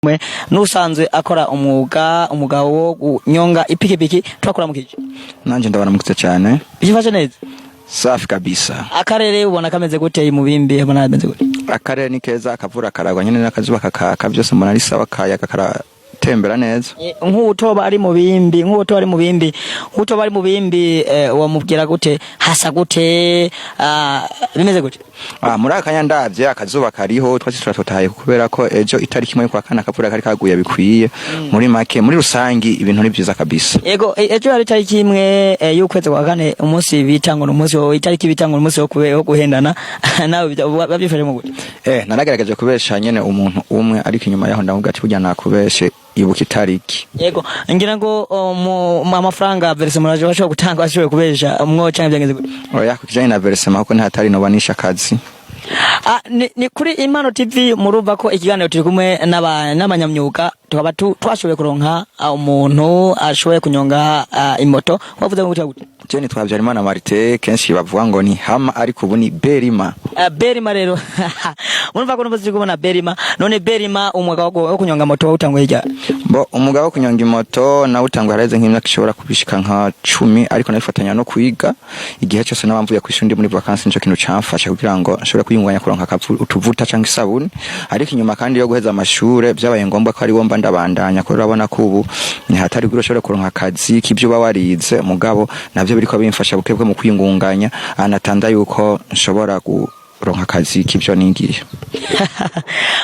mwe nusanzwe akora umwuga wo kunyonga ipikipiki twakora mukije nanje ndabaramukitse cyane bifashe neza safi kabisa. Akarere ubona kameze gute mu bimbi ubona kameze gute? Akarere ni keza, akavura karagwa nyene n'akazuba kakaka, byose mbona ari sawa, kayaga karatembera neza. Nk'utoba ari mu bimbi wamubwira gute, hasa gute, bimeze gute? Muri akanya ndavye akazuba kariho, twasi turatotaye kubera ko ejo itariki imwe kwa kane akavura kari kaguye bikwiye. Muri make muri rusangi ibintu ni byiza kabisa. Ego ejo hari itariki imwe y'ukwezi kwa kane, umunsi bitango n'umunsi wo itariki bitango n'umunsi wo kuhendana nawe babyifashe mu gute? Naragerageje kubesha nyene umuntu umwe, ariko inyuma yaho ndavuga ati burya nakubeshe ibuka itariki. Yego ngira ngo mu amafaranga versement muraje bashobora gutanga bashoboye kubesha mwo cyangwa byangeze gute? Oya kujanye na versement ko ntatari no banisha akazi. Ni kuri Impano TV murumva ko ikiganiro turi kumwe n'abanyamyuga tukaba twashoboye kuronka umuntu ashoboye kunyonga imoto. Wavuze ngo gute? Je nitwavye Imana Marite, kenshi bavuga ngo ni hama ariko ubu ni Berima. Berima rero murumva ko n'ubuzi kubona Berima. None Berima umwuga wo kunyonga moto utanguye ijya? Bo umwuga wo kunyonga imoto na utanguye hareze nk'imyaka ishobora kubishika nka 10, ariko nabifatanya no kwiga igihe cyose nabamvuye kwishuri muri vacances, nico kintu camfasha kugira ngo ashobore kwiyunganya kuronka utuvuta cyangwa isabuni. Ariko inyuma kandi yo guheza amashure byabaye ngombwa ko ari bomba ndabandanya ko urabona ko ubu ni hatari guro ashobore kuronka akazi k'ibyo bawarize, mugabo navyo biriko bimfasha bukebwe mu kwiyungunganya, anatanda yuko nshobora kuronka akazi k'ibyo ningiye.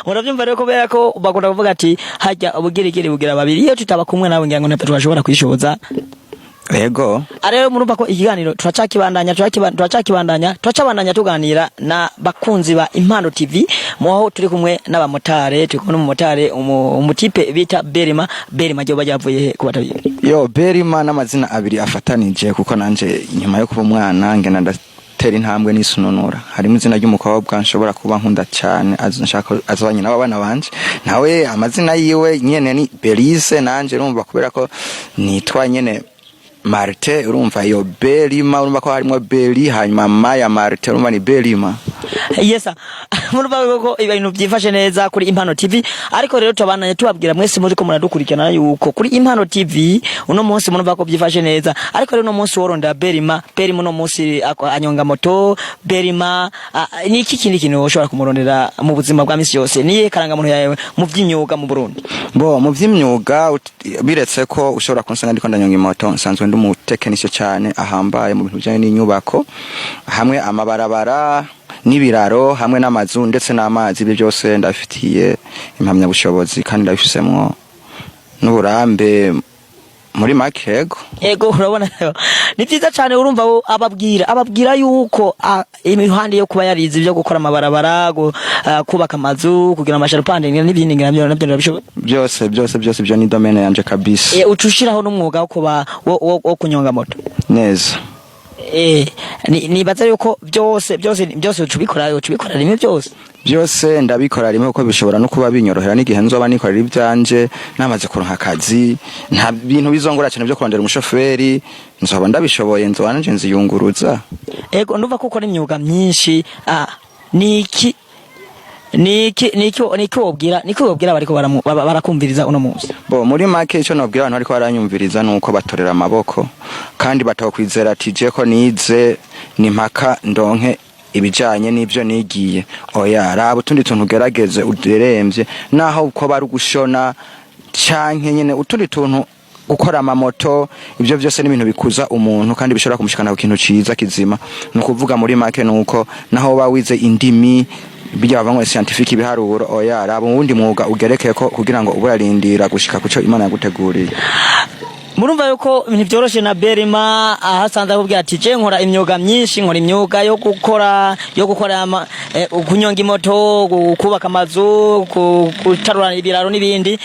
Muravyumva rero kubera ko bagomba kuvuga ati hajya ubugirigiri bugira babiri, iyo tutaba kumwe nawe ngira ngo natwe twashobora kwishoza. Yego. Arero murumva ko ikiganiro turacabandanya tuganira na bakunzi ba Impano TV, muho turi kumwe n'abamotare, turi kumwe n'umumotare umutipe bita Berima ryo bajavuye ku batabiye. Yo Berima n'amazina abiri afatanije kuko nanje nyuma yo kuba umwana ngena ndatera intambwe n'isununura. Harimo izina ry'umukobwa nshobora kuba nkunda cyane, azanshaka azabanye n'abana banje, nawe amazina yiwe nyene ni Belize, nanje urumva kubera ko nitwa nyene Marte, urumva yo Berima, urumva ko harimo Beli hanyuma Maya Marte, urumva ni Berima. Yesa murumva ko ibintu byifashe neza kuri Impano TV. Ariko rero tubandanye tubabwira mwese muri ko muradukurikirana yuko kuri Impano TV uno munsi murumva ko byifashe neza. Ariko rero uno munsi woronda Berima uno munsi anyonga moto. Berima ni iki kintu ushobora kumurondera mu buzima bwa misi yose? Niye karanga muntu yawe mu by'imyuga mu Burundi? Bo mu by'imyuga biretse ko ushobora kunsanga ndiko ndanyonga imoto, nsanzwe ndi umutekinisiye cyane ahambaye mu bintu bijanye n'inyubako, hamwe amabarabara n'ibiraro hamwe n'amazu ndetse n'amazi, ibyo byose ndafitiye impamya bushobozi kandi ndabifisemwo n'uburambe muri makego. Ego urabona ni byiza cyane. Urumva ababwira yuko imihanda yo kuba yarize ibyo gukora amabarabara, kubaka amazu, kugira amasharupande n'ibindi nabyo ndabishoboye. Byose byo ni domaine yanje kabisa. Ucushiraho n'umwuga wo kuba wo kunyonga moto neza. Nibaza yuko byose ucubikora rimwe byose ndabikora rimwe kuko bishobora no kuba binyorohera n'igihe nzoba nikorera ibyanje namaze kuronka akazi, nta bintu bizongora cyane byo kurondera umushoferi, nzoba ndabishoboye, nzoba nanje nziyunguruza. Ego nduva kuko ni imyuga myinshi. Niki wobwira bariko barakumviriza uno munsi? Bo muri make ico nobwira abantu bariko baranyumviriza nuko batorera amaboko kandi batakwizera ati je ko nize ni mpaka ndonke ibijanye n'ibyo nigiye. Oya raba utundi tuntu ugerageze uderemvye, naho uko bari gushona canke nyene utundi tuntu gukora amamoto, ibyo byose ni ibintu bikuza umuntu kandi bishobora kumushikana ku kintu ciza kizima. Nukuvuga muri make nuko naho bawize indimi bijya bavangwa scientifique ibiharuro, oya raba ubundi mwuga ugereke ko kugira ngo uburarindira gushika kuco Imana yaguteguriye. Murumva yuko ibintu byoroshe na Berima ahasanze akubwira ati je nkora imyuga myinshi, nkora imyuga yo gukora kunyonga imoto, kubaka amazu, gutarura ibiraro n'ibindi,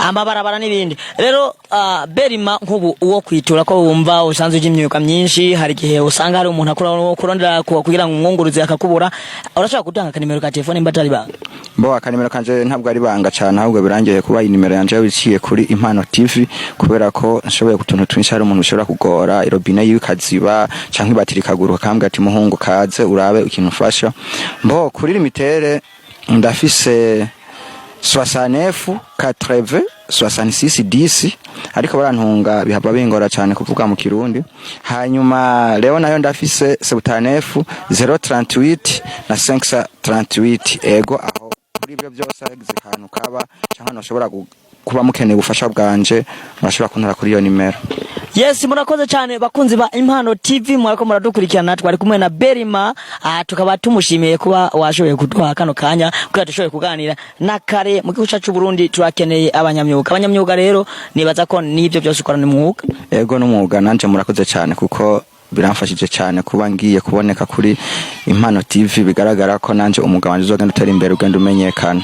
amabarabara n'ibindi. Rero Berima nk'ubu uwo kwitura ko wumva usanzwe imyuga myinshi, hari gihe usanga hari umuntu kurondera kugira ngo umwunguruze akakubura, urashaka gutanga kanimero ka telefone mbatari banga? Bo akanimero kanje ntabwo ari banga cyane, ahubwo birangiye kuba inimero yanje yabiciye kuri Impano TV kubera ko nshoboye gutuntu twinshi. Hari umuntu ushobora kugora irobine y'ikaziba canke batiri kaguruka kambwa ati muhungu kaze urabe ikintu ufasha. Bo kuri limitere ndafise 69 80 66 10 ariko barantunga bihaba bingora cyane kuvuga mu kirundi. Hanyuma rero nayo ndafise 79 038 na 538 ego aho kuri ibyo byose hagize kantu kaba cyangwa noshobora kuba mukeneye ubufasha bwanje murashobora kuntara kuri iyo nimero. Yes, murakoze cyane bakunzi ba Impano TV, mwariko muradukurikirana, twari kumwe na Berima, tukaba tumushimiye kuba washoboye kutwa kano kanya kuko tushoboye kuganira na kare mu gihugu cyacu Burundi. Turakeneye abanyamyuga rero nibaza ko nibyo byose ukorana n'umwuga. Ego n'umwuga nanje murakoze cyane kuko biramfashije cyane kuba ngiye kuboneka kuri Impano TV, bigaragara ko nanje umugabo wanje uzogenda utera imbere ugenda umenyekana.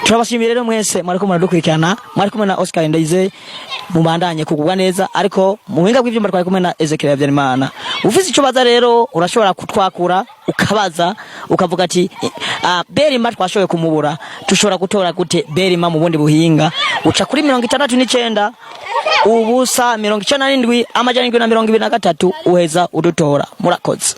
Turabashimiye rero mwese mwariko muradukurikirana, mwari kumwe na Oscar Ndayize, mubandanye kugubwa neza, ariko mu buhinga bw'ivyuma twari kumwe na Ezekiel Habyarimana. Ufise ico baza rero urashobora kutwakura ukabaza ukavuga ati Berima twashoboye kumubura, tushobora gutora gute Berima mu bundi buhinga, uca kuri 69 ubusa 97 amajana 723 uheza udutora. Murakoze.